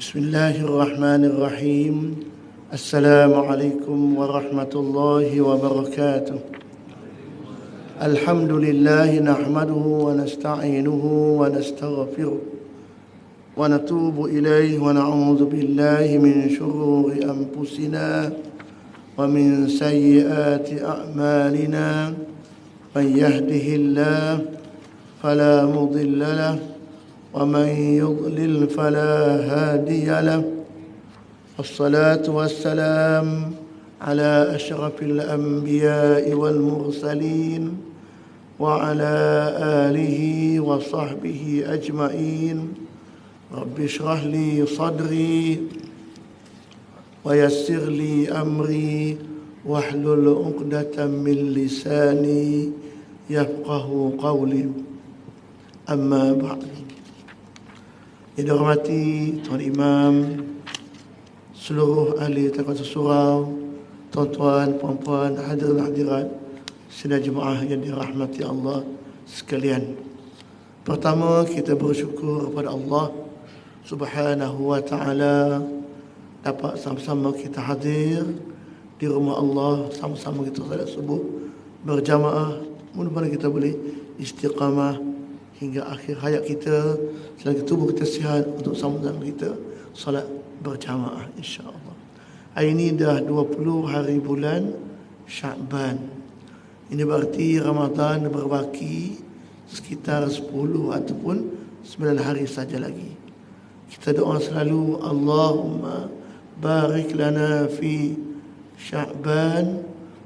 Bismillahirrahmanirrahim. Assalamualaikum warahmatullahi wabarakatuh. Alhamdulillah nahmaduhu wa nasta'inuhu wa nastaghfiruh wa natubu ilayhi wa na'udzu billahi min shururi anfusina wa min sayyiati a'malina. Man yahdihillahu fala mudilla lahu ومن يضلل فلا هادي له الصلاة والسلام على أشرف الأنبياء والمرسلين وعلى آله وصحبه أجمعين رب اشرح لي صدري ويسر لي أمري واحلل عقدة من لساني يفقه قولي أما بعد. Yang dihormati Tuan Imam, seluruh ahli Taqwa Surau, tuan-tuan, puan-puan, hadirin hadirat, sidang jemaah yang dirahmati Allah sekalian. Pertama, kita bersyukur kepada Allah Subhanahu wa taala dapat sama-sama kita hadir di rumah Allah, sama-sama kita salat subuh berjamaah. Mudah-mudahan kita boleh istiqamah hingga akhir hayat kita, selagi tubuh kita sihat untuk sama-sama kita salat berjamaah insya-Allah. Hari ini dah 20 hari bulan Sya'ban. Ini berarti Ramadan berbaki sekitar 10 ataupun 9 hari saja lagi. Kita doa selalu, Allahumma barik lana fi Sya'ban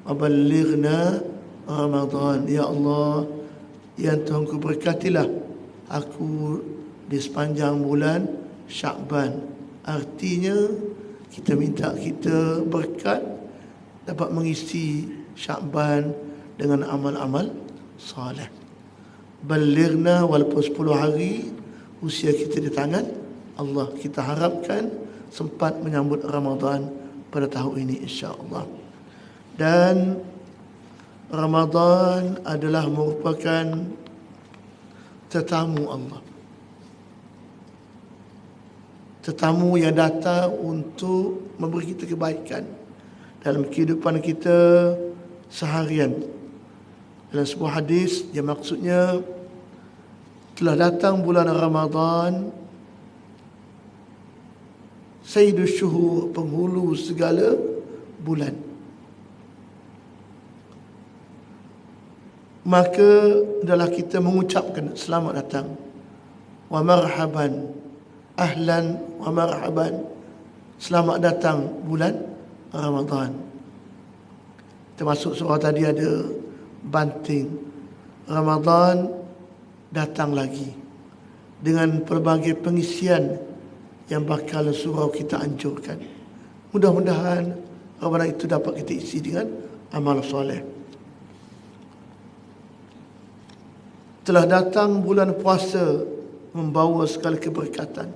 wa ballighna Ramadan. Ya Allah, yang Tuhanku berkatilah aku di sepanjang bulan Sya'ban. Artinya kita minta kita berkat dapat mengisi Sya'ban dengan amal-amal soleh. Balighna, walaupun 10 hari usia kita di tangan Allah, kita harapkan sempat menyambut Ramadan pada tahun ini insya-Allah. Dan Ramadan adalah merupakan tetamu Allah. Tetamu yang datang untuk memberi kita kebaikan dalam kehidupan kita seharian. Dalam sebuah hadis yang maksudnya telah datang bulan Ramadan, Sayyidus Syuhur, penghulu segala bulan. Maka adalah kita mengucapkan selamat datang, wa marhaban, ahlan wa marhaban, selamat datang bulan Ramadan. Termasuk surah tadi ada banting, Ramadan datang lagi, dengan pelbagai pengisian yang bakal surau kita anjurkan. Mudah-mudahan Ramadan itu dapat kita isi dengan amal soleh. Telah datang bulan puasa membawa segala keberkatan.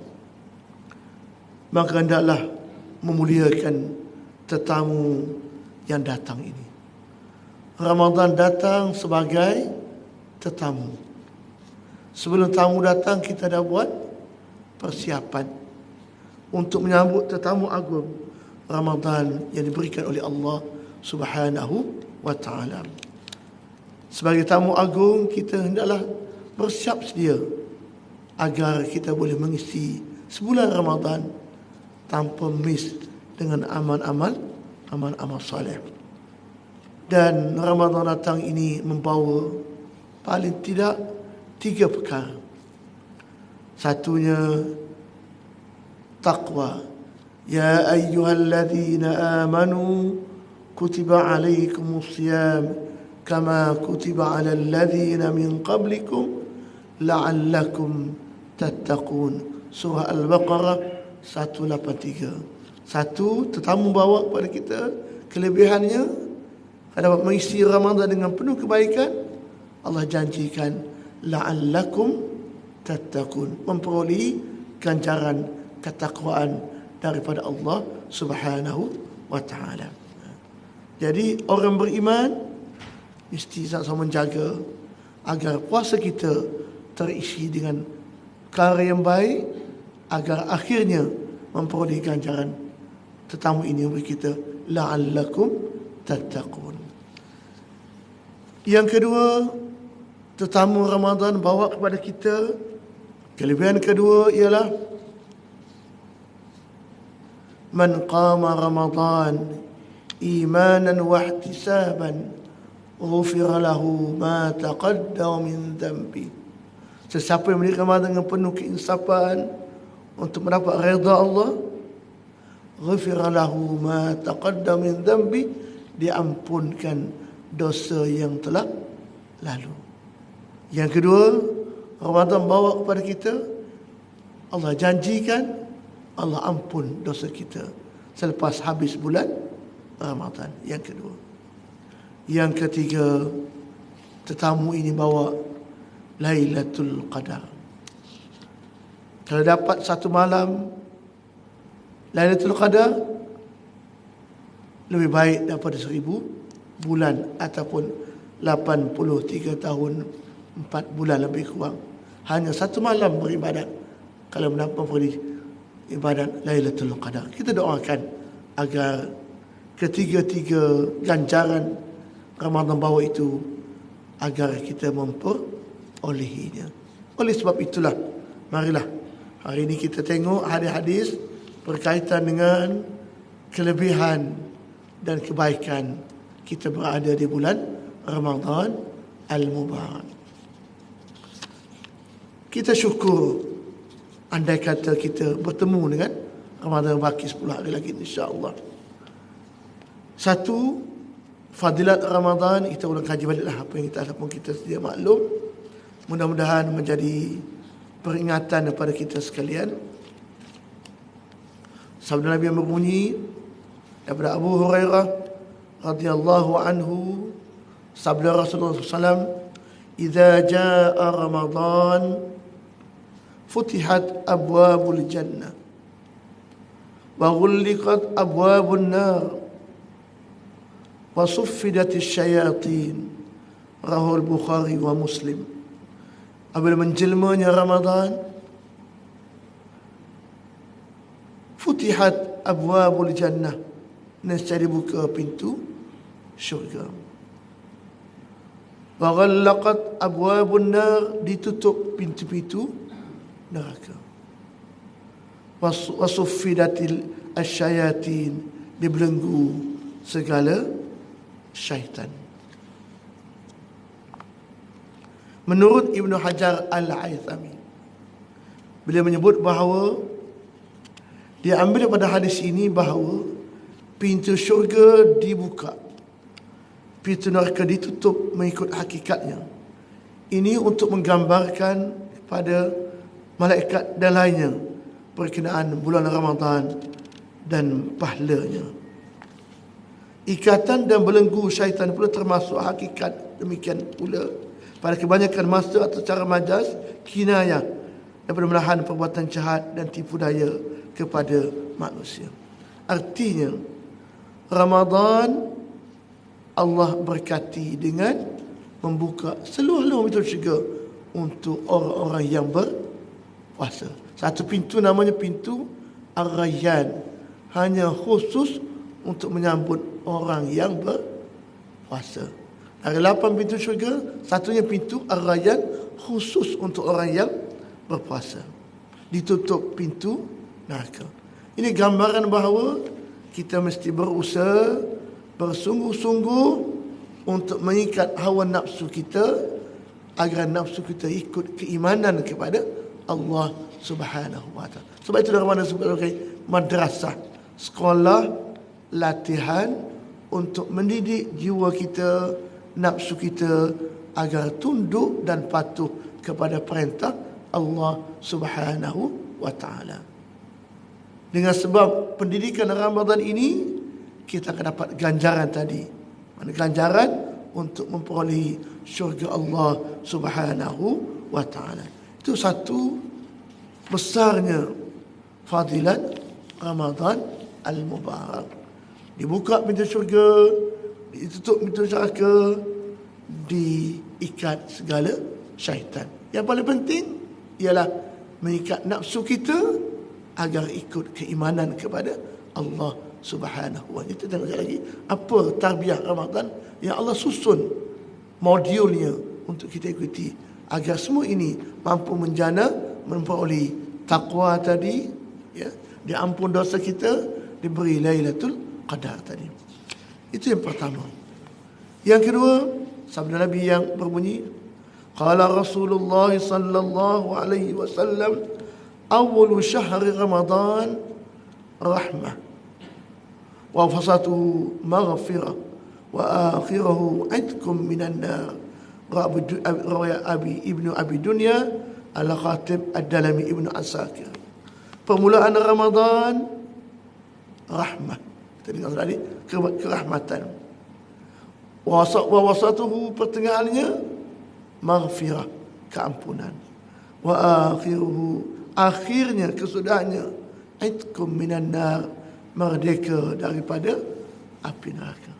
Maka hendaklah memuliakan tetamu yang datang ini. Ramadan datang sebagai tetamu. Sebelum tamu datang, kita dah buat persiapan untuk menyambut tetamu agung Ramadan yang diberikan oleh Allah Subhanahu wa taala. Sebagai tamu agung, kita hendaklah bersiap sedia agar kita boleh mengisi sebulan Ramadan tanpa miss dengan amal-amal soleh. Dan Ramadan datang ini membawa paling tidak 3 perkara. Satunya taqwa. Ya ayyuhalladzina amanu kutiba alaikumus siyam kama kutiba ala alladhina min qablikum la'allakum tattaqun. Surah Al-Baqarah 183. Satu, tetamu bawa kepada kita, kelebihannya dapat mengisi Ramadan dengan penuh kebaikan. Allah janjikan la'allakum tattaqun, memperolehi ganjaran ketakwaan daripada Allah Subhanahu wa taala. Jadi orang beriman mesti sama-sama menjaga agar puasa kita terisi dengan perkara yang baik, agar akhirnya memperoleh ganjaran tetamu ini bagi kita, la'allakum tattaqun. Yang kedua, tetamu Ramadan bawa kepada kita kelebihan kedua ialah man qama Ramadan imanan wa ihtisaban ghufira lahu ma taqaddama min dhanbi. Sesiapa yang mendirikan Ramadan dengan penuh keinsafan untuk mendapat redha Allah, ghufira lahu ma taqaddama min dhanbi, diampunkan dosa yang telah lalu. Yang kedua, Ramadan bawa kepada kita, Allah janjikan Allah ampun dosa kita selepas habis bulan Ramadan. Yang kedua. Yang ketiga, tetamu ini bawa Lailatul Qadar. Kalau dapat satu malam Lailatul Qadar, lebih baik daripada 1000 bulan ataupun 83 tahun 4 bulan lebih kurang. Hanya satu malam beribadat kalau mendapat ibadat Lailatul Qadar. Kita doakan agar ketiga-tiga ganjaran Ramadan bawa itu agar kita memperolehinya. Oleh sebab itulah, marilah hari ini kita tengok hadis-hadis berkaitan dengan kelebihan dan kebaikan kita berada di bulan Ramadan Al-Mubarak. Kita syukur andai kata kita bertemu dengan Ramadan baki 10 hari lagi, insya-Allah. Satu, fadilat Ramadan, kita ulang kaji baliklah apa yang kita sedia maklum. Mudah-mudahan menjadi peringatan kepada kita sekalian. Sabda Nabi yang berbunyi daripada Abu Hurairah radhiyallahu anhu, sabda Rasulullah SAW, "Idza jaa Ramadan futihat abwabul jannah wa ghulliqat abwabun nar wa suffidatis syayatin." Rahul Bukhari wa Muslim. Apabila menjelmanya Ramadan, futihat abwabul jannah, nescaya dibuka pintu syurga. Wa ghallaqat abwabun nar, ditutup pintu-pintu neraka. Wa suffidatil asyayatin, dibelenggu segala syaitan. Menurut Ibnu Hajar Al-Haythami, beliau menyebut bahawa dia ambil daripada hadis ini bahawa pintu syurga dibuka, pintu neraka ditutup mengikut hakikatnya. Ini untuk menggambarkan kepada malaikat dan lainnya berkenaan bulan Ramadan dan pahalanya. Ikatan dan belenggu syaitan pula termasuk hakikat demikian pula pada kebanyakan masa atau cara majas kinayah daripada menahan perbuatan jahat dan tipu daya kepada manusia. Artinya Ramadan Allah berkati dengan membuka seluruh pintu syurga untuk orang-orang yang berpuasa. Satu pintu namanya pintu Ar-Rayyan, hanya khusus untuk menyambut orang yang berpuasa. Dari 8 pintu syurga, satunya pintu Ar-Rayyan khusus untuk orang yang berpuasa. Ditutup pintu neraka. Ini gambaran bahawa kita mesti berusaha bersungguh-sungguh untuk mengikat hawa nafsu kita agar nafsu kita ikut keimanan kepada Allah Subhanahu wa taala. Sebab itu dalam mana sebagai madrasah, sekolah, latihan untuk mendidik jiwa kita, nafsu kita agar tunduk dan patuh kepada perintah Allah Subhanahu wa taala. Dengan sebab pendidikan Ramadan ini, kita akan dapat ganjaran tadi. Mana ganjaran untuk memperolehi syurga Allah Subhanahu wa taala. Itu satu besarnya fadilat Ramadan Al-Mubarak. Dibuka pintu syurga, ditutup pintu neraka, diikat segala syaitan. Yang paling penting ialah mengikat nafsu kita agar ikut keimanan kepada Allah Subhanahu wa taala. Kita tengok lagi apa tarbiyah Ramadan yang Allah susun modulnya untuk kita ikuti agar semua ini mampu menjana memperoleh takwa tadi, ya, diampun dosa kita, diberi Lailatul Qadar tadi. Itu yang pertama. Yang kedua, sabda Nabi yang berbunyi, qala Rasulullah sallallahu alaihi wasallam, awwalu syahri Ramadan rahmah wa fasatuhu maghfirah wa akhiruhu itqum minan nar. Riwayat Ibnu Abi Dunya Al-Khatib Ad-Dalami Ibnu Asakir. Permulaan Ramadan rahmah. Kita dengar tadi kerahmatan. Wa wasatuhu pertengahannya maghfirah, keampunan. Wa akhiruhu akhirnya kesudahannya itqum minan nar, merdeka daripada api neraka.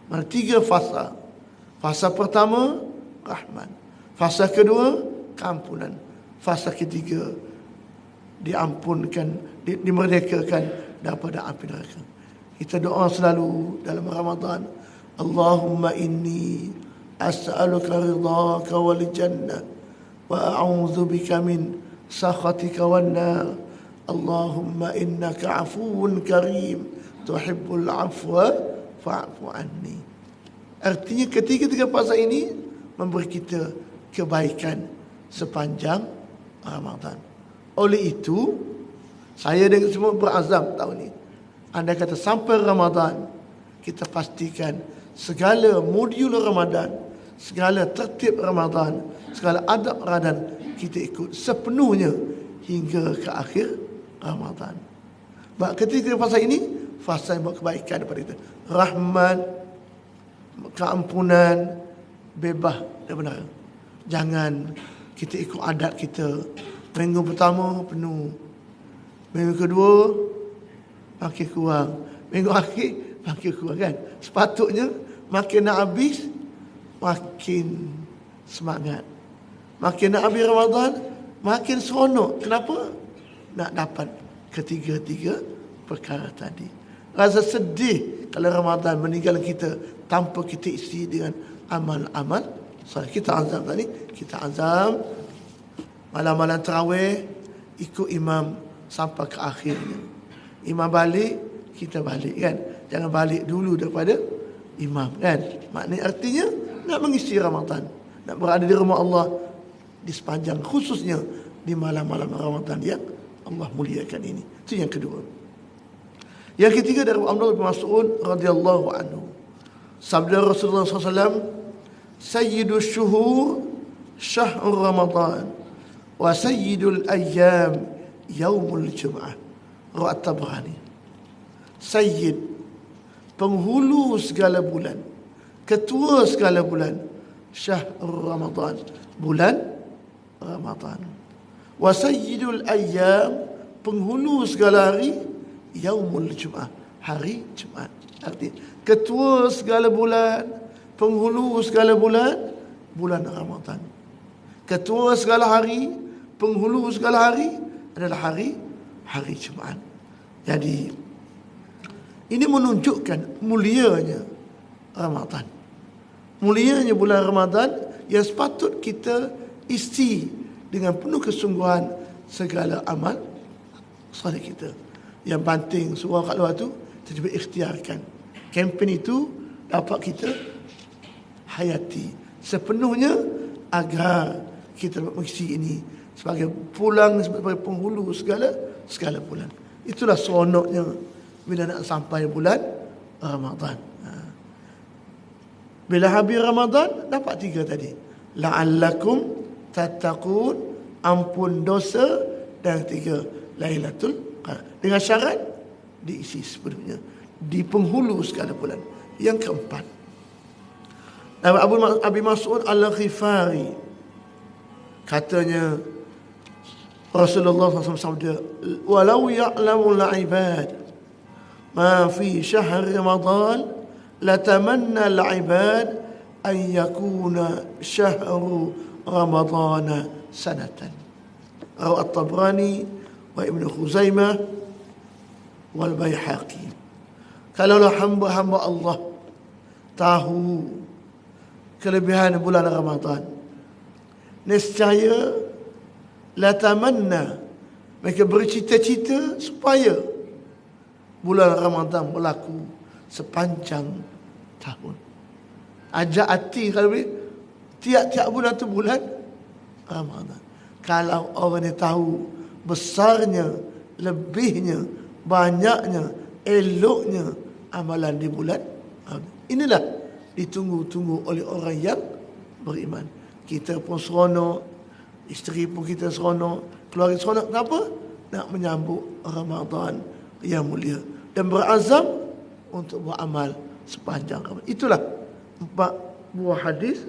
Mana 3 fasa. Fasa pertama rahman, fasa kedua keampunan, fasa ketiga diampunkan, dimerdekakan daripada api neraka. Kita doa selalu dalam Ramadan, Allahumma inni as'aluka ridhaka wal jannah wa a'udzu bika min sakhatika wan nar. Allahumma innaka afuwun karim tuhibbul afwa fa'fu anni. Artinya ketiga-tiga fasa ini memberi kita kebaikan sepanjang Ramadan. Oleh itu, saya dengan semua berazam tahun ini. Andai kata sampai Ramadan, kita pastikan segala modul Ramadan, segala tertib Ramadan, segala adab Ramadan kita ikut sepenuhnya hingga ke akhir Ramadan. Sebab ketiga fasa ini, fasa yang buat kebaikan daripada kita. Rahman, keampunan, bebas daripada neraka. Jangan kita ikut adat kita. Minggu pertama penuh, minggu kedua makin kurang, minggu akhir makin kurang, kan? Sepatutnya makin nak habis makin semangat, makin nak habis Ramadan makin seronok. Kenapa? Nak dapat ketiga-tiga perkara tadi. Rasa sedih kalau Ramadan meninggal kita tanpa kita isi dengan amal-amal. So, kita azam tadi, kita azam malam-malam tarawih ikut imam sampai ke akhirnya. Imam balik, kita balik, kan? Jangan balik dulu daripada imam, kan? Maknanya artinya nak mengisi Ramadan, nak berada di rumah Allah di sepanjang, khususnya di malam-malam Ramadan yang Allah muliakan ini. Itu yang kedua. Yang ketiga dari Abdullah bin Mas'ud radhiyallahu anhu. Sabda Rasulullah SAW, Sayyidul syuhur syahrul Ramadan wa sayyidul ayyam yaumul Jum'ah. Riwayat Tabrani. Sayyid, penghulu segala bulan, ketua segala bulan, syahrul Ramadan, bulan Ramadan. Wa sayyidul ayyam, penghulu segala hari, yaumul Jum'ah, hari Jumaat. Artinya ketua segala bulan, penghulu segala bulan, bulan Ramadan. Ketua segala hari, penghulu segala hari adalah hari Jumaat. Jadi ini menunjukkan mulianya Ramadan, mulianya bulan Ramadan yang sepatut kita isi dengan penuh kesungguhan segala amal soleh kita. Yang banting surau kat luar tu kita cuba ikhtiarkan. Kempen itu dapat kita hayati sepenuhnya agar kita dapat mengisi ini sebagai pulang, sebagai penghulu segala bulan. Itulah seronoknya bila nak sampai bulan Ramadan. Bila habis Ramadan dapat 3 tadi. La'allakum tattaqun, ampun dosa, dan 3 Lailatul Qadar. Dengan syarat diisi sepenuhnya di penghulu segala bulan. Yang keempat, Abi Mas'ud Al-Ghifari katanya, Rasulullah SAW sabda, walau ya'lamul ibad ma fi syahr Ramadan latamanna al-ibad an yakuna syahru Ramadana sanatan. Rawi At-Tabrani wa Ibn Khuzaimah wal Baihaqi. Kalaulah hamba-hamba Allah tahu kelebihan bulan Ramadan, nescaya la tamanna, mereka bercita-cita supaya bulan Ramadan berlaku sepanjang tahun. Ajak hati kalau boleh, tiap-tiap bulan tu bulan Ramadan. Kalau orang ni tahu besarnya, lebihnya, banyaknya, eloknya amalan di bulan Ramadan, inilah ditunggu-tunggu oleh orang yang beriman. Kita pun seronok, isteri pun kita seronok, keluarga seronok. Kenapa? Nak menyambut Ramadan yang mulia dan berazam untuk beramal sepanjang Ramadan. Itulah 4 buah hadis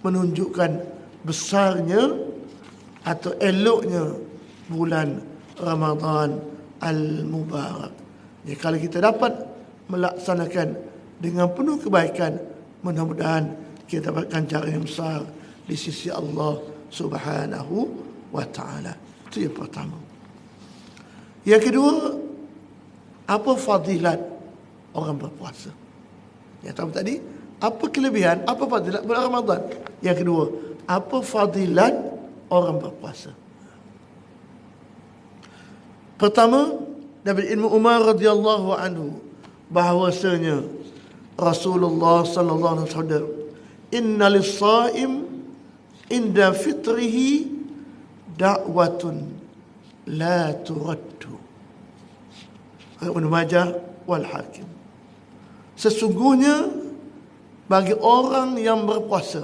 menunjukkan besarnya atau eloknya bulan Ramadan al-Mubarak. Jadi kalau kita dapat melaksanakan dengan penuh kebaikan, mudah-mudahan kita dapatkan cara yang besar di sisi Allah Subhanahu wa ta'ala. Itu yang pertama. Yang kedua, apa fadilat orang berpuasa? Yang pertama tadi, apa kelebihan, apa fadilat bulan Ramadan? Yang kedua, apa fadilat orang berpuasa? Pertama, dari Ibnu Umar radhiyallahu anhu bahwasanya Rasulullah sallallahu alaihi wasallam, inna lis-shaim inda fitrihi da'watun la turaddu. Ibnu Majah wal Hakim. Sesungguhnya bagi orang yang berpuasa,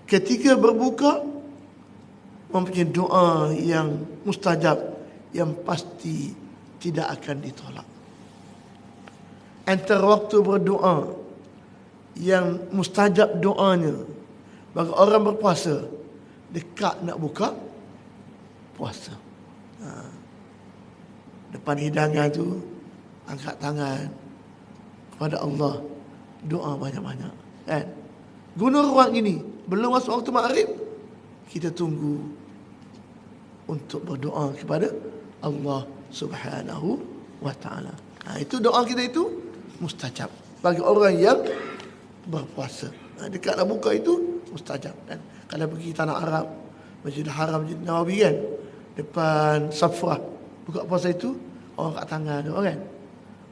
ketika berbuka mempunyai doa yang mustajab, yang pasti tidak akan ditolak. Antara waktu berdoa yang mustajab doanya bagi orang berpuasa, dekat nak buka puasa. Depan hidangan tu, angkat tangan kepada Allah, doa banyak-banyak, kan? Guna ruang ini, belum masuk waktu maghrib, kita tunggu untuk berdoa kepada Allah Subhanahu wa ta'ala. Itu doa kita itu mustajab bagi orang yang berpuasa. Dekat nak buka itu mustajab. Dan kalau pergi tanah Arab, Masjidil Haram, Masjid Nawawi kan, depan Safrah, buka puasa itu orang kat tangan tu kan,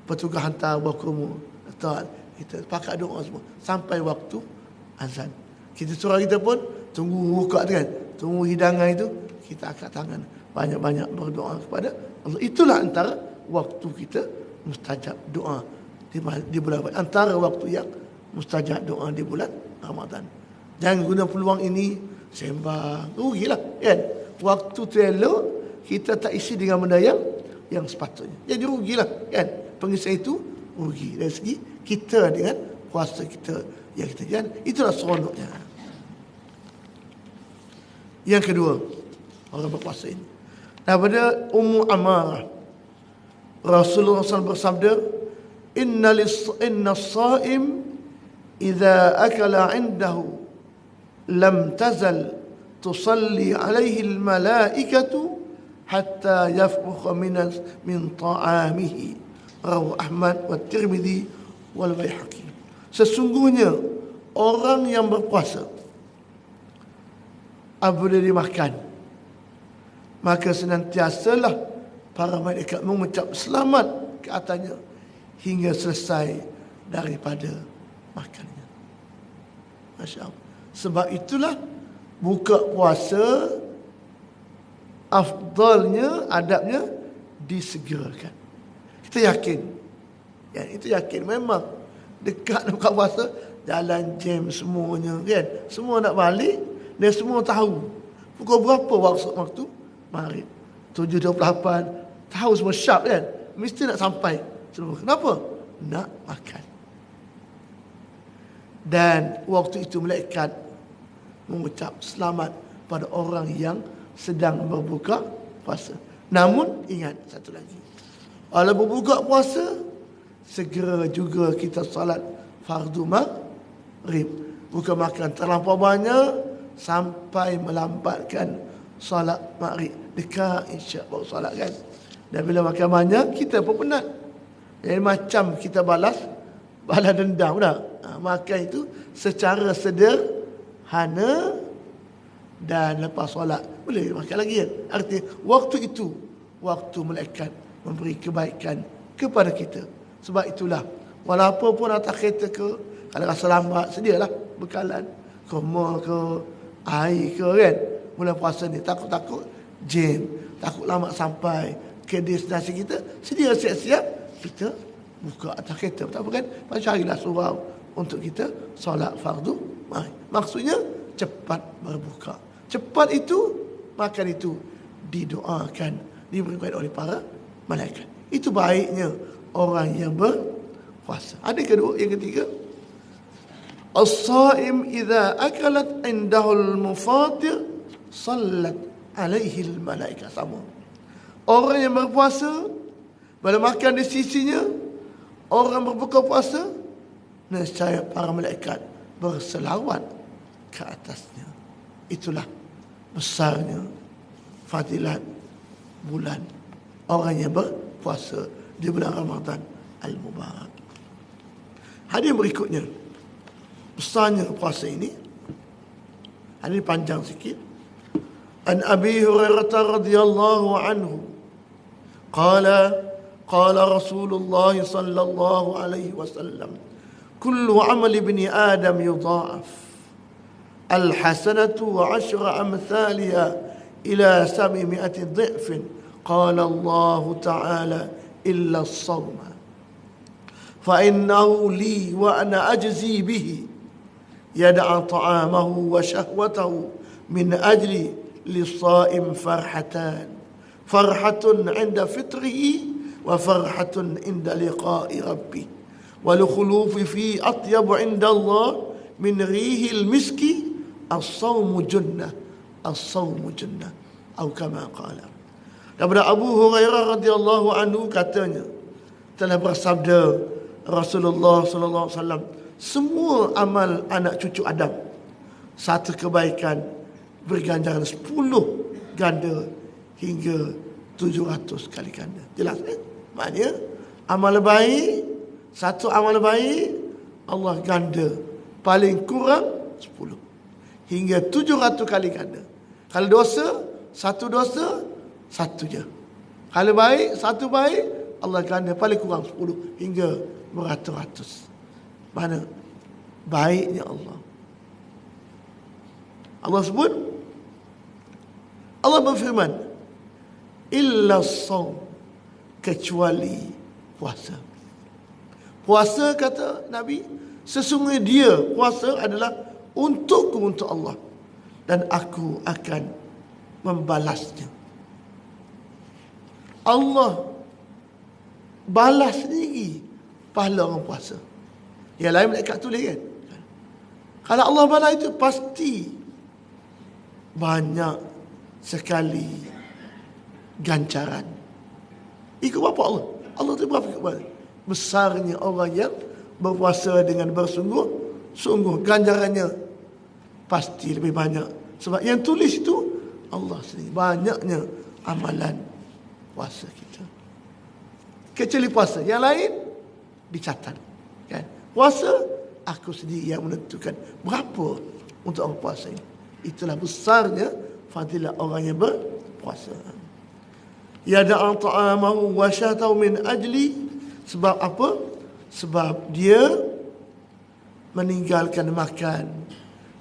petugas hantar buah kurma, letak, kita pakat doa semua sampai waktu azan. Kita surah kita pun tunggu buka tu kan, tunggu hidangan itu, kita angkat tangan banyak-banyak berdoa kepada Allah. Itulah antara waktu kita mustajab doa di bulan, antara waktu yang mustajab doa di bulan Ramadan. Jangan guna peluang ini sembang, rugilah kan. Waktu tu elok kita tak isi dengan benda yang sepatutnya, jadi rugilah kan. Pengisah itu rugi dari segi kita dengan puasa kita yang kita jalan. Itulah seronoknya. Yang kedua, orang berpuasa ini daripada Ummu Amarah, Rasulullah SAW bersabda, inna as-saim idza akala indahu lam tazal tusalli alaihi al-malaikatu hatta yafrugha min ta'amihi. Rawahu Ahmad wa Tirmidzi wal Baihaqi. Sesungguhnya orang yang berpuasa apabila dia makan, maka senantiasalah para malaikat mengucap selamat ke atasnya hingga selesai daripada makannya. Masya Allah. Sebab itulah buka puasa afdalnya, adabnya disegerakan. Kita yakin, ya, itu yakin memang dekat buka puasa, jalan jam semuanya kan, semua nak balik dan semua tahu pukul berapa waktu maghrib 7.28, tahu semua sharp kan, mesti nak sampai. Kenapa? Nak makan. Dan waktu itu malaikat mengucap selamat pada orang yang sedang berbuka puasa. Namun ingat satu lagi, kalau berbuka puasa, segera juga kita salat fardu maghrib. Bukan makan terlampau banyak sampai melambatkan solat maghrib. Dekat isyak baru solat kan. Dan bila makan banyak, kita pun penat. Jadi macam kita balas dendam dah. Makan itu secara sederhana dan lepas solat boleh makan lagi kan. Artinya waktu itu waktu malaikat memberi kebaikan kepada kita. Sebab itulah walaupun pun atas kereta ke, kalau rasa lambat sedialah bekalan kurma ke air ke kan. Bulan puasa ni takut-takut jam, takut lambat sampai ke destinasi kita, sedia siap-siap kita buka atas kereta. Tak apa kan? Carilah surau untuk kita solat fardu maghrib. Maksudnya cepat berbuka. Cepat itu, makan itu didoakan, diberikan oleh para malaikat. Itu baiknya orang yang berpuasa. Ada kedua, yang ketiga, as-saim idza akalat indahul mufatir sallat alaihi al-malaikah. Sama. Orang yang berpuasa, bila makan di sisinya, orang berbuka puasa, nescaya para malaikat berselawat ke atasnya. Itulah besarnya fadilat bulan orang yang berpuasa di bulan Ramadan Al-Mubarak. Hadis berikutnya, besarnya puasa ini. Hadis panjang sikit. An Abi Hurairah radhiyallahu anhu qala qala Rasulullah sallallahu alaihi wasallam kullu amali ibni Adam yudha'af الحسنة وعشر أمثالها إلى 700 ضعف قال الله تعالى إلا الصوم فإنه لي وأنا أجزي به يدع طعامه وشهوته من أجل للصائم فرحتان فرحة عند فطره وفرحة عند لقاء ربه ولخلوف فيه أطيب عند الله من ريح المسك as-sawmu junnah, as-sawmu junnah, atau kama qala. Daripada Abu Hurairah radhiyallahu anhu katanya, telah bersabda Rasulullah sallallahu alaihi wasallam, semua amal anak cucu Adam satu kebaikan berganjaran 10 ganda hingga 700 kali ganda. Jelas kan? Maknanya amal baik, satu amal baik Allah ganda paling kurang 10 hingga 700 kali ganda. Kalau dosa, satu dosa, satu je. Kalau baik, satu baik, Allah ganda paling kurang 10 hingga beratus-ratus. Mana baiknya Allah. Allah sebut, Allah berfirman, illa shaum, kecuali puasa. Puasa, kata Nabi, sesungguhnya dia, puasa adalah untukku, untuk Allah, dan aku akan membalasnya. Allah balas sendiri pahala orang puasa. Yang lain malaikat tulis kan. Kalau Allah balas itu pasti banyak sekali ganjaran. Ikut berapa Allah? Allah tu berapa ikut? Besarnya orang yang berpuasa dengan bersungguh-sungguh, ganjarannya pasti lebih banyak. Sebab yang tulis itu Allah sendiri. Banyaknya amalan puasa kita. Kecuali puasa, yang lain dicatat kan. Puasa aku sendiri yang menentukan berapa untuk orang puasa ini. Itulah besarnya fadilah orang yang berpuasa. Yada'a ta'amahu wa syahatahu min ajli. Sebab apa? Sebab dia meninggalkan makan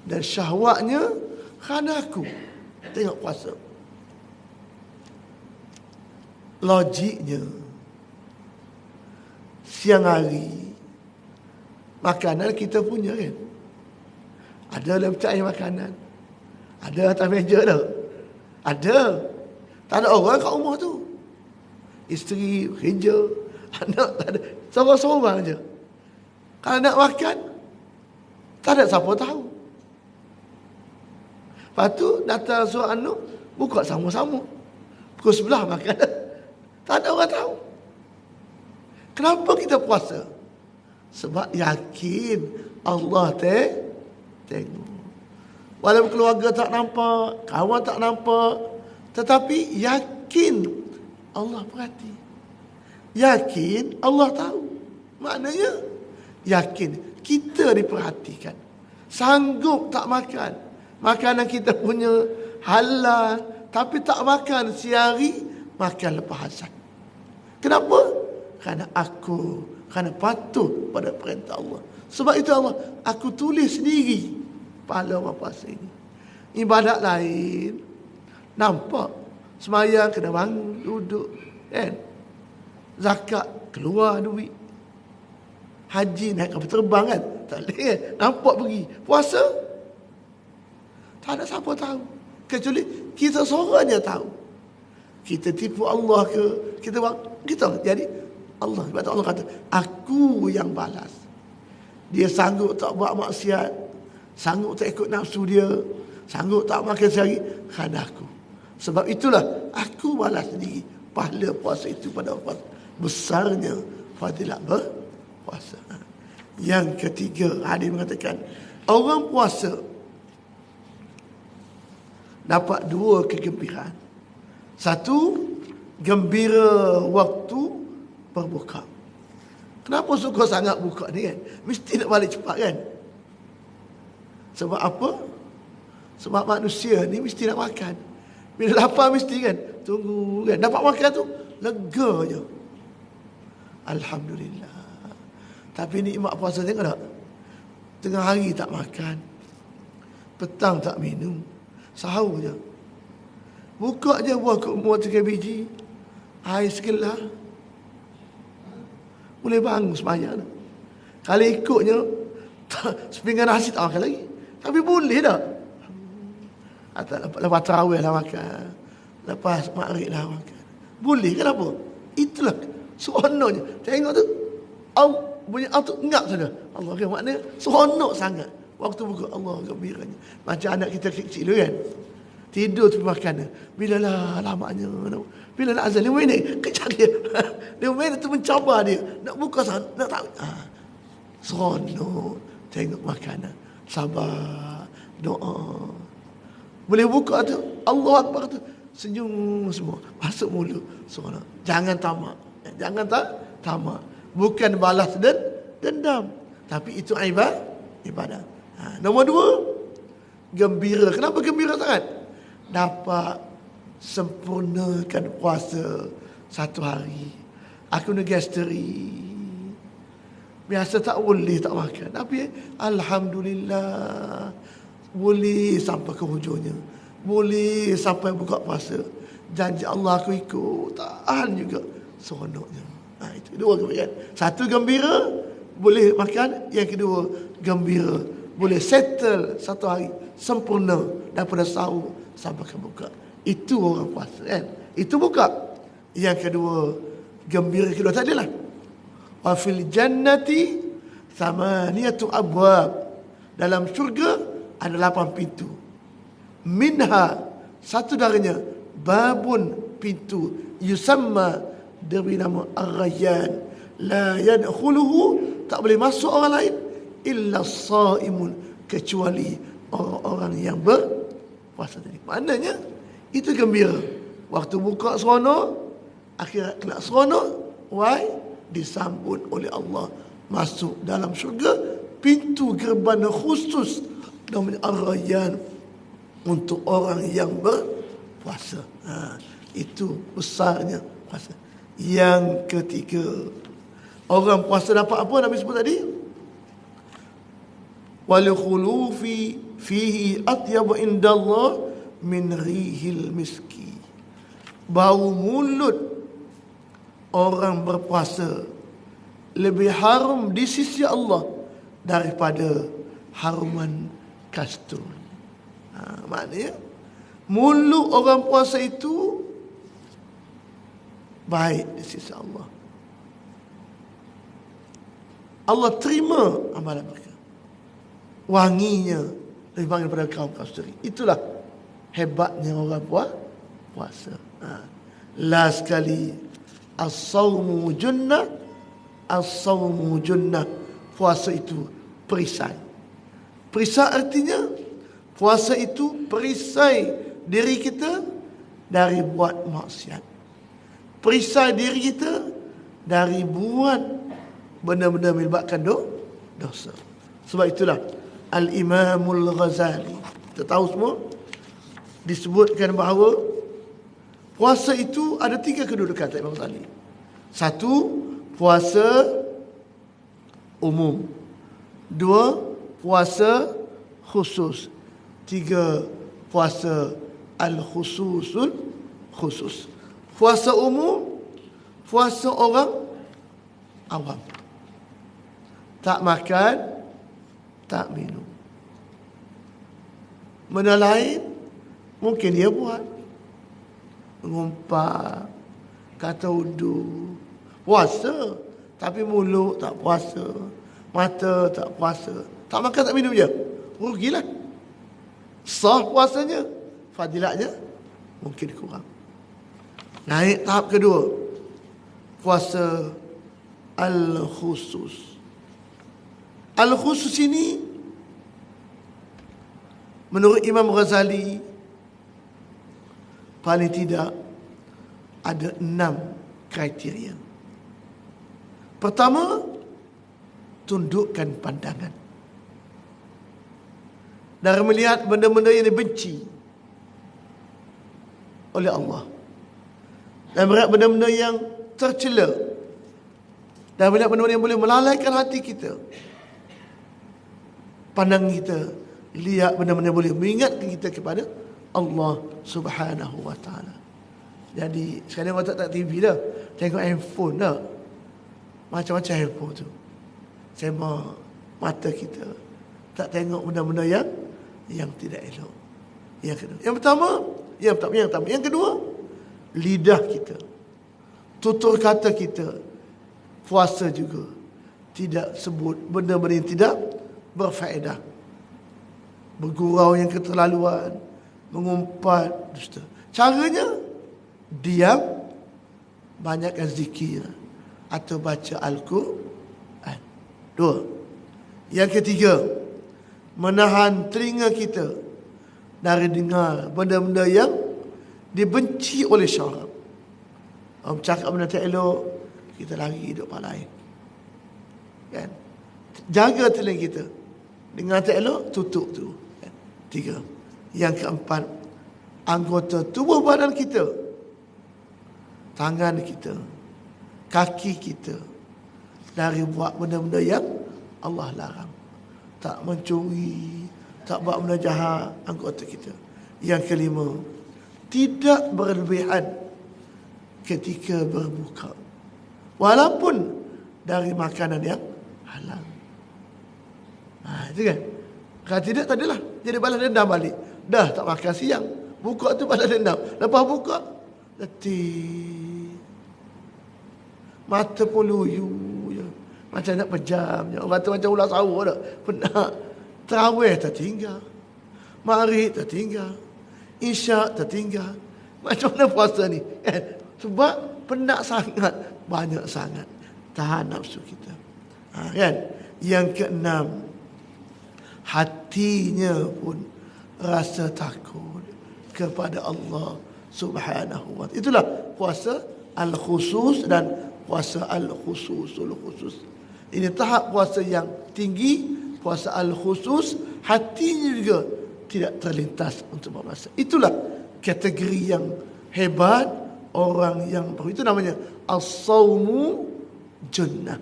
dan syahwatnya kerana aku. Tengok puasa. Logiknya, siang hari makanan kita punya kan. Ada dalam cai makanan, ada atas meja dah. Ada. Tak ada orang kat rumah tu. Isteri, kerja, anak tak ada. Seorang-seorang je. Kalau nak makan, tak ada siapa tahu. Lepas tu datang suruh anak, buka sama-sama. Pukul 11 makan. Tak ada orang tahu. Kenapa kita puasa? Sebab yakin Allah tengok. Walaupun keluarga tak nampak, kawan tak nampak, Tetapi yakin Allah perhati. Yakin Allah tahu. Maknanya yakin kita diperhatikan. Sanggup tak makan. Makanan kita punya halal, tapi tak makan sehari, makan lepas azan. Kenapa? Kerana patuh pada perintah Allah. Sebab itu Allah, aku tulis sendiri pahala orang puasa ini. Ibadat lain nampak, semayang kena bangun, duduk, kan? Zakat keluar duit, haji naik kapal terbang, kan? Tak boleh, nampak pergi. Puasa tak ada siapa tahu, kecuali kita seorang je tahu. Kita tipu Allah ke, kita jadi Allah. Sebab Allah kata, aku yang balas. Dia sanggup tak buat maksiat, sanggup tak ikut nafsu dia, sanggup tak makan sehari, kerana aku. Sebab itulah aku balas sendiri pahala puasa itu pada orang puasa. Besarnya fadilat berpuasa. Yang ketiga, hadis mengatakan orang puasa dapat dua kegembiraan. Satu, gembira waktu berbuka. Kenapa suka sangat buka ni, kan? Mesti nak balik cepat, kan? Sebab apa? Sebab manusia ni mesti nak makan. Bila lapar mesti, kan, tunggu, kan? Dapat makan tu lega je. Alhamdulillah. Tapi nikmat puasa tengok tak? Tengah hari tak makan, petang tak minum, sahur je. Buka je buah kurma 3 biji, air segelas, boleh bangun sembahyang. Kalau ikutnya sepinggan nasi tak makan lagi. Tapi boleh tak? Lepas tarawih lah makan, lepas maghrib lah makan. Boleh, kenapa? Itulah seronoknya. Tengok tu, bunyi tu ngap saja. Allah, kan, maknanya seronok sangat. Waktu buka, Allah gembiranya. Macam anak kita kecil tu, kan, tidur tepi makanan. Bila lah lamanya, bila nak azan 5 minit, kejar dia. 5 minit tu mencabar dia. Nak buka sana, nak tahu. Seronok tengok makanan. Sabar, doa. Boleh buka tu, Allah Akbar tu, senyum semua, masuk mulut. Seronok. Jangan tamak. Jangan tamak. Bukan balas dendam, tapi itu ibadah. Nombor 2, gembira. Kenapa gembira sangat? Dapat sempurnakan puasa 1 hari. Aku nak gastri. Biasa tak boleh tak makan, tapi alhamdulillah boleh sampai ke hujungnya. Boleh sampai buka puasa. Janji Allah aku ikut, tahan juga. Seronoknya. Itu 2 gembira. 1 gembira boleh makan, yang kedua gembira boleh settle 1 hari sempurna daripada sahur sampai ke buka. Itu orang puasa, kan? Itu buka. Yang kedua, gembira kedua tadi lah. Wa fil jannati thamaniyatu abwab. Dalam syurga ada 8 pintu. Minha, satu darinya, babun, pintu, yusamma, diberi nama Ar-Rayyan. La yadkhuluhu, tak boleh masuk orang lain, illa as-saimun, kecuali orang-orang yang berpuasa tadi. Maknanya itu gembira. Waktu buka seronok, akhirat kelak seronok. Why? Disambut oleh Allah masuk dalam syurga. Pintu gerbang khusus namanya Ar-Rayyan untuk orang yang berpuasa. Itu besarnya puasa. Yang ketiga, orang puasa dapat apa Nabi sebut tadi? Wal khulufi fihi atyab indallah min rihil miski. Bau mulut orang berpuasa lebih harum di sisi Allah daripada haruman kasturi. Maknanya mulut orang puasa itu baik di sisi Allah. Allah terima amalan mereka. Wanginya lebih banyak daripada kaum kasturi. Itulah hebatnya orang puasa. Last sekali, as-sawmu junnah, as-sawmu junnah. Puasa itu perisai. Perisai artinya puasa itu perisai diri kita dari buat maksiat. Perisai diri kita dari buat benda-benda melibatkan dosa. Sebab itulah Al-Imamul Ghazali, kita tahu semua, disebutkan bahawa puasa itu ada 3 kedudukan, kata Imam Ghazali. 1, puasa umum. 2, puasa khusus. 3, puasa al-khususul khusus. Puasa umum, puasa orang awam. Tak makan, tak minum. Benda lain mungkin dia buat. Mengumpat, kata wudu, puasa. Tapi mulut tak puasa, mata tak puasa, tak makan tak minum je, rugilah. Sah puasanya, fadilatnya mungkin kurang. Naik tahap kedua, puasa al-khusus. Al-khusus ini menurut Imam Ghazali paling tidak ada 6 kriteria. Pertama, tundukkan pandangan dari melihat benda-benda yang dibenci oleh Allah, dan melihat benda-benda yang tercela, dan melihat benda-benda yang boleh melalaikan hati kita. Pandang kita, lihat benda-benda yang boleh mengingatkan kita kepada Allah Subhanahu wa ta'ala. Jadi sekarang orang tak TV dah, tengok handphone dah, macam-macam handphone tu. Sembang mata kita, tak tengok benda-benda yang tidak elok. Yang kedua, yang pertama. Yang kedua, lidah kita, tutur kata kita, puasa juga tidak sebut benda-benda yang tidak berfaedah, bergurau yang keterlaluan, mengumpat, dusta. Caranya diam, banyakkan zikir atau baca Al-Quran. 2. Yang ketiga, menahan telinga kita dari dengar benda-benda yang dibenci oleh syarak. Orang cakap benda tak elok, kita lari hidup hal lain. Kan? Jaga telinga kita. Dengar tak elok, tutup tu. Kan? 3. Yang keempat, anggota tubuh badan kita, tangan kita, kaki kita, dari buat benda-benda yang Allah larang. Tak mencuri, tak buat benda jahat anggota kita. Yang kelima, tidak berlebihan ketika berbuka, walaupun dari makanan yang halal. Itu kan. Kalau tidak, tak adalah. Jadi balas dendam balik. Dah tak makan siang, buka tu balas dendam. Lepas buka, letih, mata pun luyu je, macam nak pejam je. Orang tu macam ular sawah dah. Penat. Terawih tertinggal, maghrib tertinggal, isyak tertinggal. Macam mana puasa ni? Sebab penat sangat, banyak sangat tahan nafsu kita. Kan? Yang keenam, hatinya pun rasa takut kepada Allah Subhanahu wa ta'ala. Itulah puasa al-khusus dan puasa al-khususul khusus. Ini tahap puasa yang tinggi, puasa al-khusus, hatinya juga tidak terlintas untuk berpuasa. Itulah kategori yang hebat orang yang itu namanya as-saumu junnah.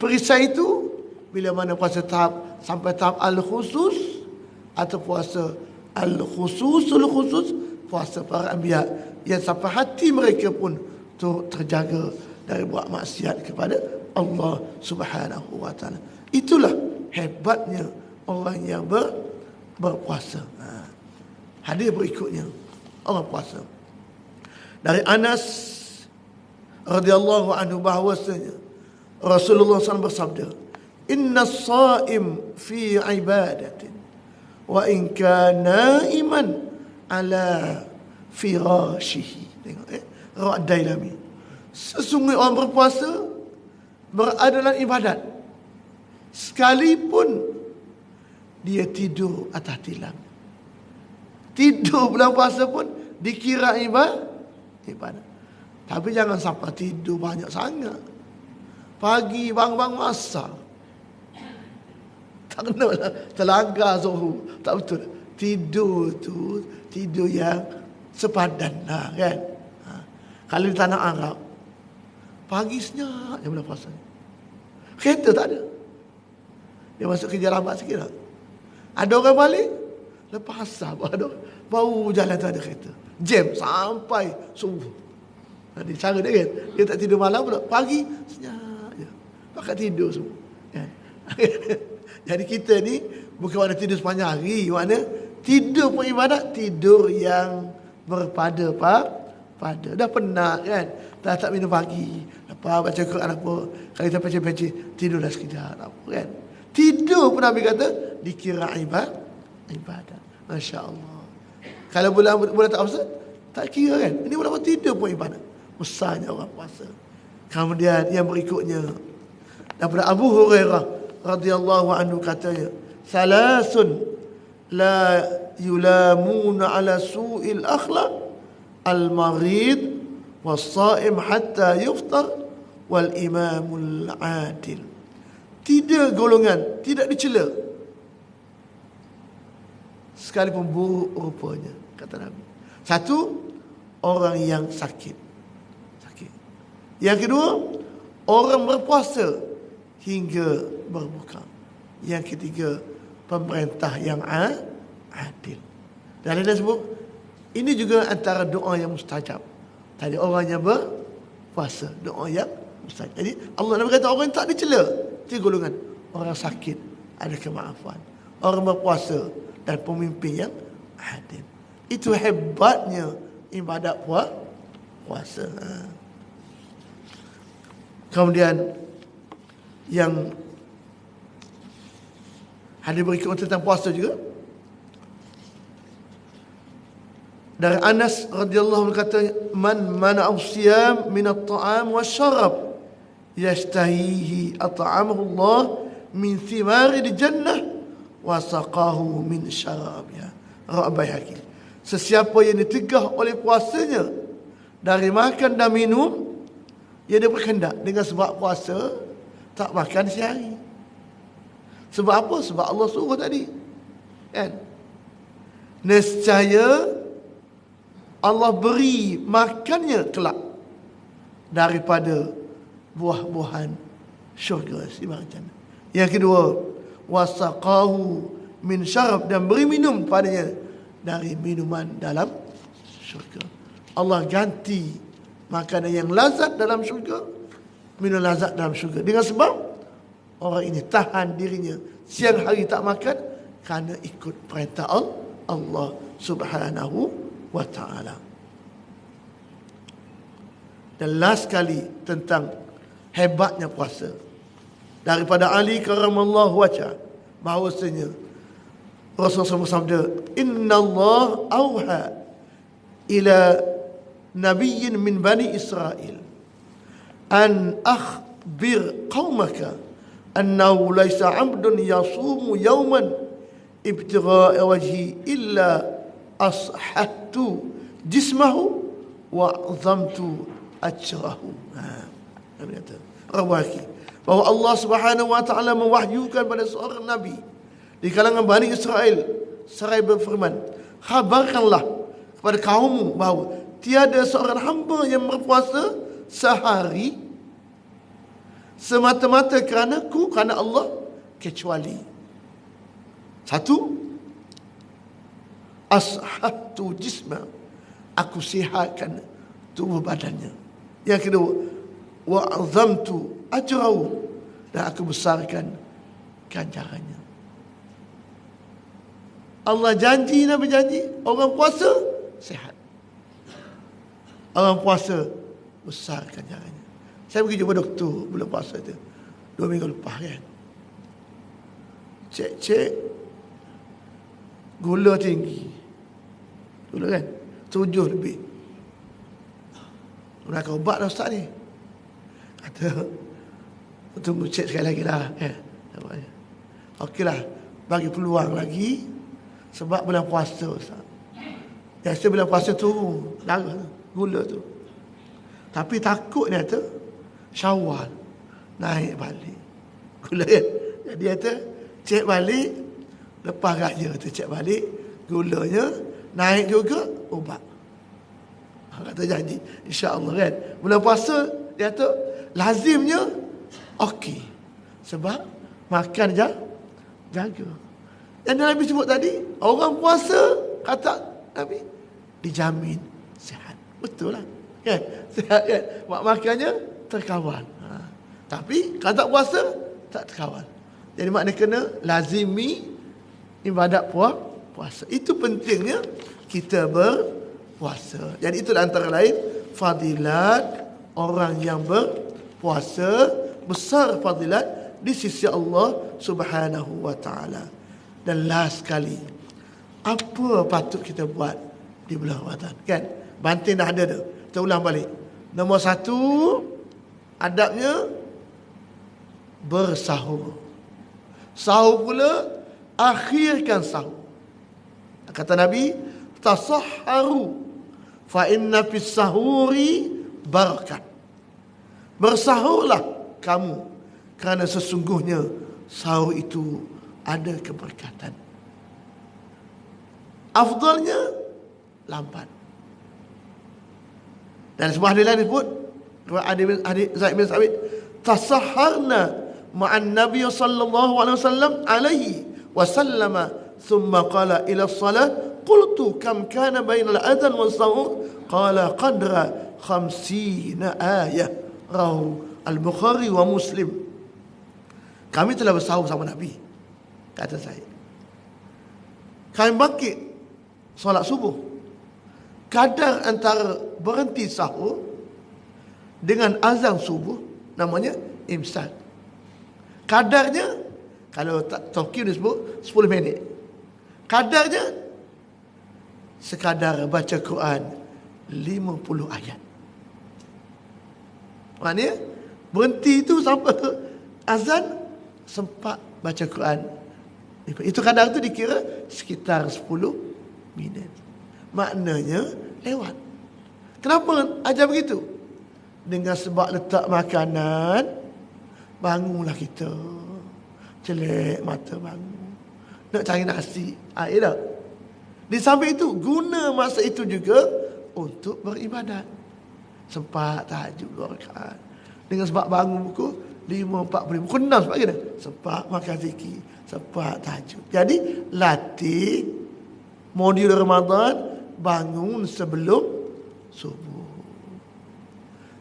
Perisai itu bila mana puasa tahap sampai tahap al-khusus atau puasa al-khususul khusus, puasa para anbiya yang sampai hati mereka pun terjaga dari buat maksiat kepada Allah Subhanahu wa ta'ala. Itulah hebatnya orang yang berpuasa. Hadis berikutnya, orang puasa. Dari Anas radhiyallahu anhu bahwasanya Rasulullah SAW bersabda, "Inna as-sa'im fi ibadatin wa in kana naiman ala firashihi." Tengok Rawat Dailami. Sesungguhnya orang berpuasa berada dalam ibadat sekalipun dia tidur atas tilam. Tidur bulan puasa pun dikira ibadah. Tapi jangan sampai tidur banyak sangat. Pagi bang masak. Tak kena lah. Terlanggar Zuhur. Tak betul. Tidur yang sepadan lah kan. Kalau di tanah Arab, pagi senyap je bulan puasa. Kereta tak ada. Dia masuk kerja lambat sikit tak? Ada orang balik, lepas asar baru jalan tu ada kereta. Jam sampai subuh. Jadi cara dia kan, dia tak tidur malam pula. Pagi senyap je. Pakai tidur semua. Kan? Jadi kita ni bukan makna tidur sepanjang hari, makna tidur pun ibadat, tidur yang berpada pada. Dah penat kan, dah tak minum pagi, lepas baca Quran apa, kalau kita pecah-pecah tidur dah sekejap apa kan. Tidur pun Nabi kata dikira ibadat. Masya-Allah. Kalau bulan tak puasa tak kira kan. Ini bulan tidur pun ibadat. Besarnya orang puasa. Kemudian yang berikutnya daripada Abu Hurairah radhiyallahu anhu katanya, salasun la yulamuna ala su'il akhlaq al-marid was-sa'im hatta yuftar wal imamul adil. Tiga golongan tidak dicela sekalipun buruk rupanya, kata Nabi. Satu, orang yang sakit. Yang kedua, orang berpuasa hingga berbuka. Yang ketiga, pemerintah yang adil. Dan dia sebut ini juga antara doa yang mustajab. Tadi orang yang berpuasa, doa yang mustajab. Jadi Allah Nabi kata orang yang tak dicela. Tiga golongan. Orang sakit ada kemaafan, orang berpuasa dan pemimpin yang adil. Itu hebatnya ibadat puasa. Kemudian yang hadis berikut tentang puasa juga, dari Anas radhiyallahu anhu kata, man mana'u siyam min at-ta'am wasyarab yashtahihi at'amahu Allah min thimari al-jannah wa saqahu min syarabiha. Rawi Baihaqi. Sesiapa yang ditegah oleh puasanya dari makan dan minum, ia berkehendak dengan sebab puasa tak makan sehari. Sebab apa? Sebab Allah suruh tadi. Kan? Nescaya Allah beri makannya kelak daripada buah-buahan syurga sibar jannah. Yang kedua, wasaqahu min syarab, dan beri minum padanya dari minuman dalam syurga. Allah ganti makanan yang lazat dalam syurga, minum lazat dalam syurga, dengan sebab orang ini tahan dirinya siang hari tak makan kerana ikut perintah Allah Subhanahu wa ta'ala. Dan last sekali tentang hebatnya puasa, daripada Ali karamallahu wajhah, bahawasanya Rasulullah bersabda, inna Allah auha ila nabiyyin min bani Israel an akhbir qaumaka annahu laysa 'abdun yasumu yawman ibtigha'a wajhi illa ashhattu jismahu wa 'azamtu ajrahu. Nabi kata, Rawaki, bahawa Allah Subhanahu wa taala mewahyukan pada seorang nabi di kalangan Bani Israel seraya berfirman, khabarkanlah kepada kaummu bahawa tiada seorang hamba yang berpuasa sehari semata-mata kerana Allah, kecuali satu, ashatu jisma, aku sihatkan tubuh badannya. Yang kedua, wa azamtu ajrahu, dan aku besarkan ganjarannya. Allah janji, Nabi janji, orang puasa sihat, orang puasa besar ganjarannya. Saya pergi jumpa doktor bulan puasa tu 2 minggu lepas kan. Cek gula tinggi, gula kan 7 lebih. Nak ubat dah ustaz ni. Kata tunggu cek sekali lagi lah kan. Okeylah, bagi peluang lagi sebab bulan puasa ustaz. Biasa bila puasa turun darah tu, gula tu. Tapi takut dia tu Syawal naik balik gula kan. Jadi dia tu cek balik lepas raya tu, cek balik gulanya naik juga, ubat. Kata janji insya-Allah kan. Bulan puasa dia tu lazimnya okey. Sebab makan jaga. Yang Nabi sebut tadi, orang puasa kata Nabi dijamin sihat. Betul lah. Kan? Sihat kan? Makannya terkawal. Tapi kalau tak puasa tak terkawal. Jadi maknanya kena lazimi ibadat puasa. Itu pentingnya kita berpuasa. Jadi itu antara lain fadilat orang yang berpuasa, besar fadilat di sisi Allah Subhanahu wa taala. Dan last sekali, apa patut kita buat di bulan Ramadan? Kan? Banting dah ada dah. Kita ulang balik. Nombor 1, adabnya bersahur. Sahur pula, akhirkan sahur. Kata Nabi, tasahharu fa inna fis sahuri barakat. Bersahurlah kamu, kerana sesungguhnya sahur itu ada keberkatan. Afdalnya lambat. Dan sebuah hadis lain disebut hadis Zaid bin Sabit, tasahharna ma'an Nabi sallallahu alaihi wasallam thumma qala ila as-salah qultu kam kana bainal adhan was sahur qala qadra 50 ayah rawahu al-Bukhari wa Muslim. Kami telah bersahur sama Nabi, kata saya. Kami bangkit solat subuh. Kadar antara berhenti sahur dengan azan subuh namanya imsak. Kadarnya, kalau tak Tokyo disebut 10 minit. Kadarnya sekadar baca Quran 50 ayat. Maknanya berhenti itu sampai azan sempat baca Quran. Itu kadar itu dikira sekitar 10 minit. Maknanya lewat. Kenapa ajar begitu? Dengan sebab letak makanan, bangunlah kita. Celek mata bangun. Nak cari nasi. Ya tak? Di samping itu, guna masa itu juga untuk beribadat. Sempat tahajud 2 rakaat. Dengan sebab bangun pukul 5.45. Pukul 6 sebab kena. Sempat makan zikir. Sempat tahajud. Jadi, latih modul Ramadan, bangun sebelum subuh.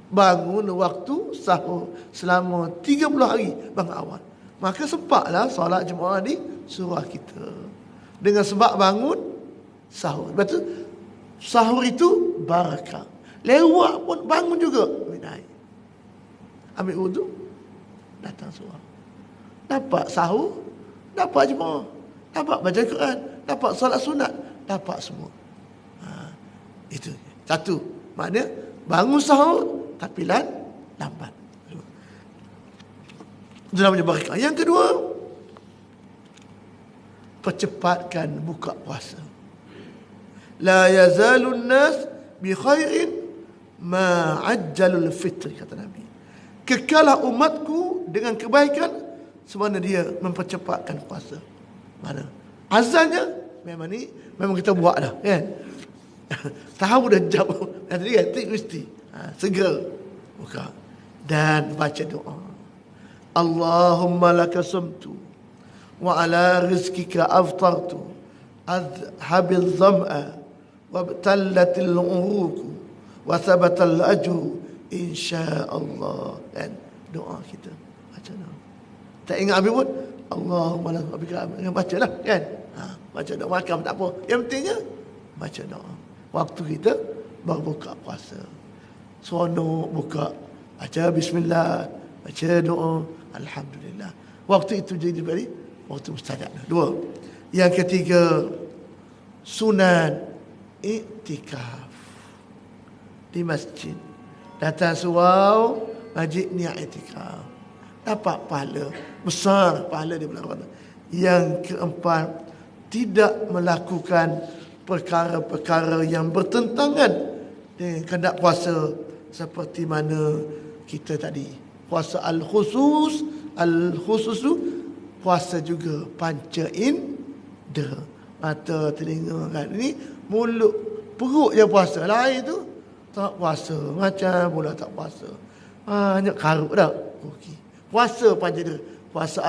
Bangun waktu sahur selama 30 hari bangun awal. Maka sempatlah solat jemaah di surah kita. Dengan sebab bangun sahur. Lepas tu, sahur itu barakah. Lewat pun bangun juga. Ambil wudu, datang surah. Dapat sahur, dapat jemaah. Dapat baca Quran, dapat solat sunat, dapat semua. Itu satu. Maknanya bangun sahur tapi lambat. Itu namanya barakah. Yang kedua, percepatkan buka puasa. La yazalun nas bi khairin ma ajjalul fitr, kata Nabi. Kekalah umatku dengan kebaikan semana dia mempercepatkan puasa. Mana? Azannya memang kita buat dah, kan? Tahu dah jam. Nanti kan mesti segera buka dan baca doa. Allahumma laka sumtu wa ala rizkika aftartu adhabil dham'a wabtallatil uruq wa thabatal ajru insya-Allah. Dan doa kita baca doa. Tak ingat habis pun Allahumma laka sumtu, bacalah kan. Baca doa makan tak apa. Yang pentingnya baca doa. Waktu kita berbuka puasa, seronok buka, baca bismillah, baca doa, alhamdulillah. Waktu itu jadi waktu mustajab. 2. Yang ketiga, sunat iktikaf di masjid. Datang surau masjid niat iktikaf, dapat pahala besar, pahala di bulan Ramadan. Yang keempat, tidak melakukan perkara-perkara yang bertentangan dengan kehendak puasa, seperti mana kita tadi. Puasa al-khususu, puasa juga panca indera, mata, telinga, kan. Ini mulut, perut je puasa. Lain tu tak puasa, macam pula tak puasa. Banyak karut dah. Okey. Puasa panca indera. Puasa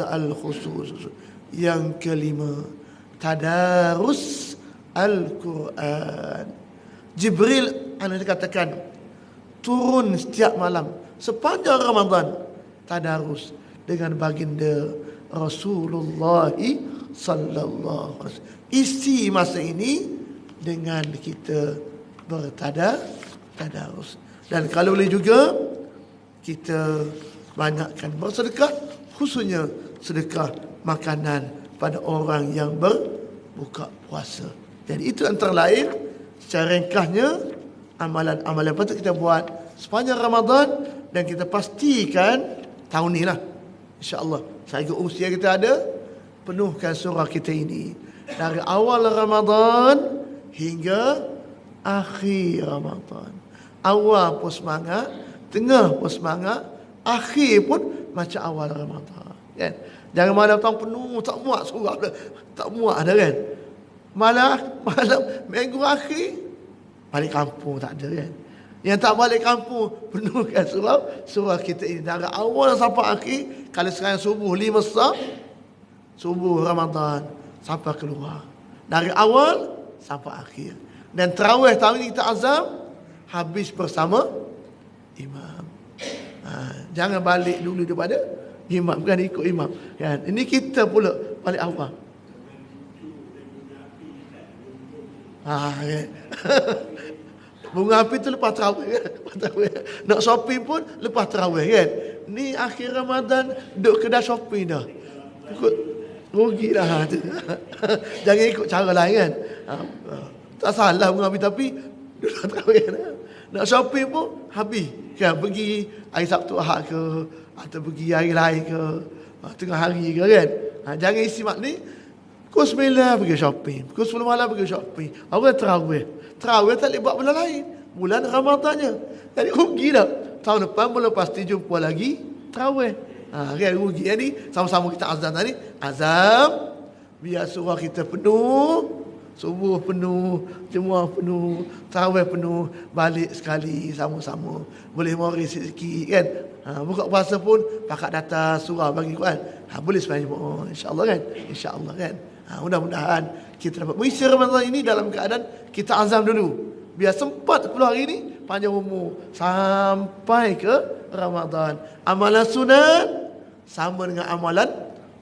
al-khusus. Yang kelima, tadarus Al-Quran. Jibril dikatakan turun setiap malam sepanjang Ramadan, tadarus dengan baginda Rasulullah sallallahu alaihi wasallam. Isi masa ini dengan kita tadarus. Dan kalau boleh juga kita banyakkan bersedekah, khususnya sedekah makanan pada orang yang berbuka puasa. Jadi itu antara lain secara ringkasnya amalan-amalan patut kita buat sepanjang Ramadan, dan kita pastikan tahun ni lah, insya-Allah, selagi usia kita ada, penuhkan surah kita ini dari awal Ramadan hingga akhir Ramadan. Awal pun semangat, tengah pun semangat, akhir pun macam awal Ramadan, kan? Jangan malam tahun penuh tak muat surah, tak muat dah, kan? Malam minggu akhir balik kampung tak ada, kan? Yang tak balik kampung, penuhkan surah kita ini dari awal sampai akhir. Kalau sekarang subuh 5 sah, subuh Ramadan sampai keluar, dari awal sampai akhir. Dan tarawih tahun ini kita azam habis bersama imam. Jangan balik dulu daripada imam, bukan ikut imam, kan? Ini kita pula balik awal. Kan? Bunga api tu lepas tarawih, kan? Nak shopping pun lepas tarawih, kan? Ni akhir Ramadan duduk kedai shopping dah. Ikut rugi dah. Jangan ikut cara lain, kan? Tak salah bunga api, tapi duduk tarawih dah. Nak shopping pun habis, kan? Pergi hari Sabtu Ahad ke, atau pergi hari lain ke, tengah hari ke, kan? Jangan isi mak ni pukul 9 pergi shopping, pukul 10 malam pergi shopping. Orang tarawih tak boleh buat benda lain, bulan Ramadannya. Jadi rugi dah. Tahun depan mula pasti jumpa lagi tarawih. Kan rugi. Jadi sama-sama kita azam tadi, azam biar surah kita penuh, subuh penuh, Jumaat penuh, tarawih penuh, balik sekali sama-sama. Boleh moris sikit, kan? Buka puasa pun pakat data surah bagi Quran. Boleh sembahyang Jumaat, insya-Allah, kan? Insya-Allah, kan? Mudah-mudahan kita dapat mengisi Ramadan ini dalam keadaan kita azam dulu, biar sempat 10 hari ini panjang umur sampai ke Ramadan. Amalan sunat sama dengan amalan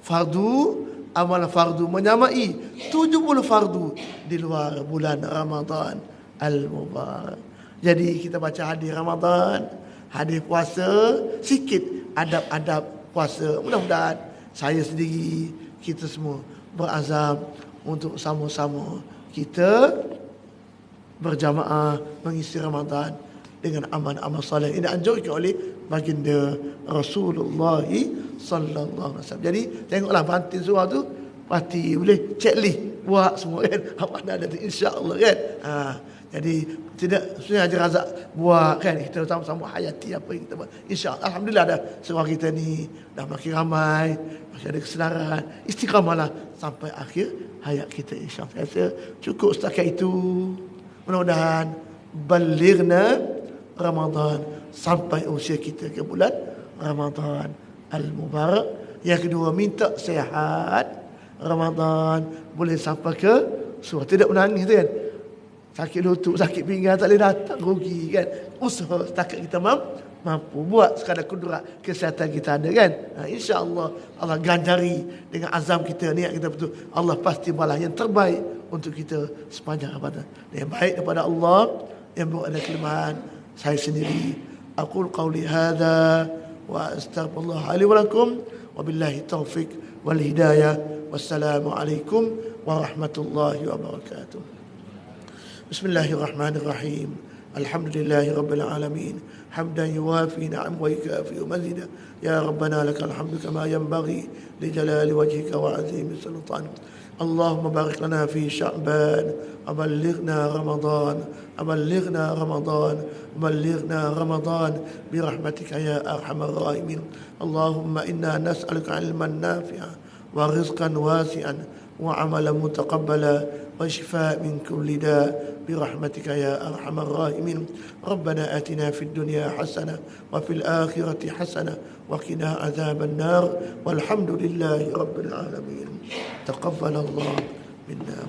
fardu. Amalan fardu menyamai 70 fardu di luar bulan Ramadan al-Mubarak. Jadi kita baca hadis Ramadan, hadis puasa, sikit adab-adab puasa. Mudah-mudahan saya sendiri, kita semua berazam untuk sama-sama kita berjamaah mengisi Ramadan dengan amal-amal soleh. Ini dianjurkan oleh baginda Rasulullah sallallahu alaihi wasallam. Jadi tengoklah bantin surah tu, pasti boleh checklist buat semua, kan? Apa ada insya-Allah, kan? Jadi tidak sebenarnya Haji Razak buat, kan? Kita sama-sama hayati apa yang kita buat. Insya-Allah, alhamdulillah dah surah kita ni dah makin ramai, masih ada kesedaran. Istiqamahlah sampai akhir hayat kita, insya-Allah. Saya rasa cukup setakat itu. Mudah-mudahan balighna Ramadan, sampai usia kita ke bulan Ramadan al-Mubarak. Yang kedua, minta sihat Ramadan, boleh sampai ke surah. Tidak menangis, kan? Sakit lutut, sakit pinggang tak boleh datang, rugi, kan? Usaha setakat kita mampu buat sekadar kudrat kesihatan kita ada, kan? InsyaAllah Allah ganjari dengan azam kita, niat kita betul. Allah pasti balas yang terbaik untuk kita sepanjang Ramadan. Yang baik daripada Allah, yang buat ada kelemahan saya sendiri. Aqul qawli hadha wa astaghfirullah li wa lakum wa billahi taufiq wal hidayah. Wassalamualaikum warahmatullahi wabarakatuh. Bismillahirrahmanirrahim. الحمد لله رب العالمين حمدا يوافي نعم ويكافئ مزيدا يا ربنا لك الحمد كما ينبغي لجلال وجهك وعظيم سلطانك اللهم بارك لنا في شعبان أبلغنا رمضان أبلغنا رمضان أبلغنا رمضان برحمتك يا أرحم الراحمين اللهم إنا نسألك علما نافعا ورزقا واسعا وعملا متقبلا وشفاء من كل داء برحمتك يا أرحم الراحمين ربنا آتنا في الدنيا حسنة وفي الآخرة حسنة وقنا عذاب النار والحمد لله رب العالمين تقبل الله منا